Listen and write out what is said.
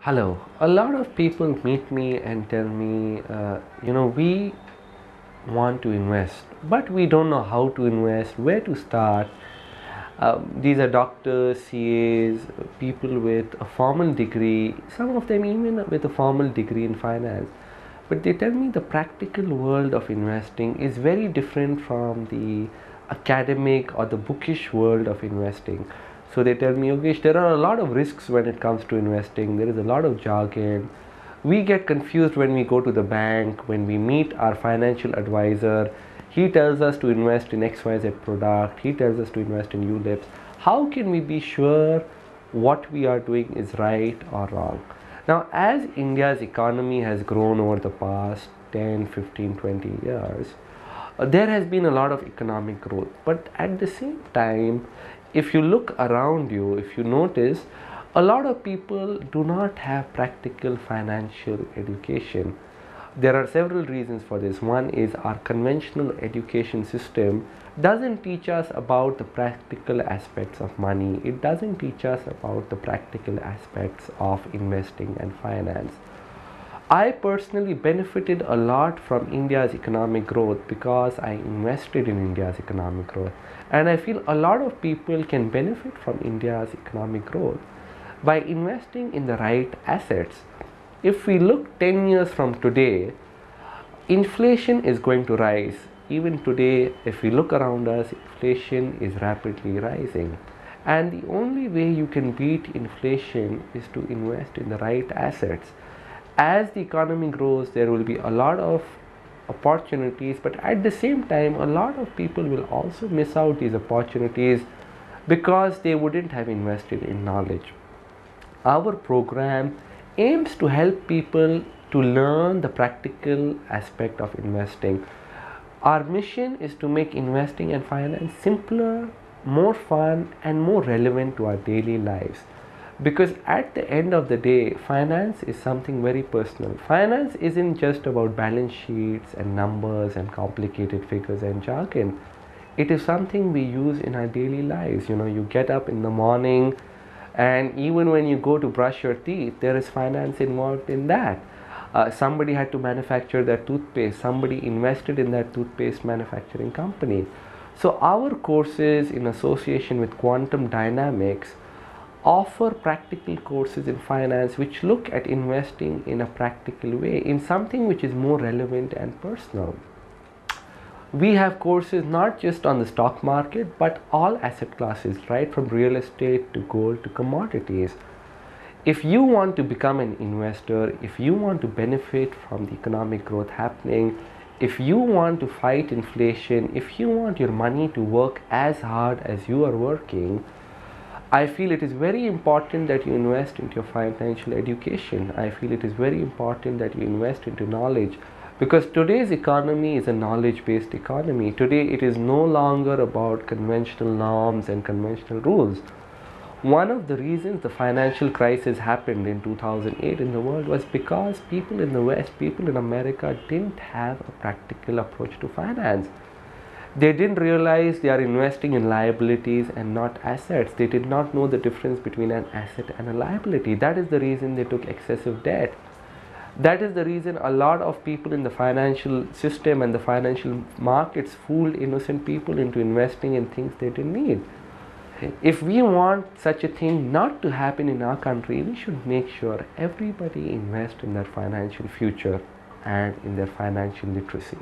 Hello. A lot of people meet me and tell me, we want to invest, but we don't know how to invest, where to start. These are doctors, CAs, people with a formal degree, some of them even with a formal degree in finance. But they tell me the practical world of investing is very different from the academic or the bookish world of investing. So they tell me, Yogesh, there are a lot of risks when it comes to investing. There is a lot of jargon. We get confused when we go to the bank, when we meet our financial advisor. He tells us to invest in XYZ product. He tells us to invest in ULIPs. How can we be sure what we are doing is right or wrong? Now, as India's economy has grown over the past 10, 15, 20 years, there has been a lot of economic growth. But at the same time, if you look around you, if you notice, a lot of people do not have practical financial education. There are several reasons for this. One is our conventional education system doesn't teach us about the practical aspects of money. It doesn't teach us about the practical aspects of investing and finance. I personally benefited a lot from India's economic growth because I invested in India's economic growth. And I feel a lot of people can benefit from India's economic growth by investing in the right assets. If we look 10 years from today, inflation is going to rise. Even today, if we look around us, inflation is rapidly rising. And the only way you can beat inflation is to invest in the right assets. As the economy grows, there will be a lot of opportunities, but at the same time, a lot of people will also miss out these opportunities because they wouldn't have invested in knowledge. Our program aims to help people to learn the practical aspect of investing. Our mission is to make investing and finance simpler, more fun, and more relevant to our daily lives. Because at the end of the day, finance is something very personal. Finance isn't just about balance sheets and numbers and complicated figures and jargon. It is something we use in our daily lives. You get up in the morning, and even when you go to brush your teeth, there is finance involved in that. Somebody had to manufacture that toothpaste. Somebody invested in that toothpaste manufacturing company. So our courses in association with quantum dynamics offer practical courses in finance which look at investing in a practical way, in something which is more relevant and personal. We have courses not just on the stock market, but all asset classes, right from real estate to gold to commodities. If you want to become an investor, if you want to benefit from the economic growth happening, if you want to fight inflation, if you want your money to work as hard as you are working, I feel it is very important that you invest into your financial education. I feel it is very important that you invest into knowledge, because today's economy is a knowledge-based economy. Today it is no longer about conventional norms and conventional rules. One of the reasons the financial crisis happened in 2008 in the world was because people in the West, people in America didn't have a practical approach to finance. They didn't realize they are investing in liabilities and not assets. They did not know the difference between an asset and a liability. That is the reason they took excessive debt. That is the reason a lot of people in the financial system and the financial markets fooled innocent people into investing in things they didn't need. If we want such a thing not to happen in our country, we should make sure everybody invests in their financial future and in their financial literacy.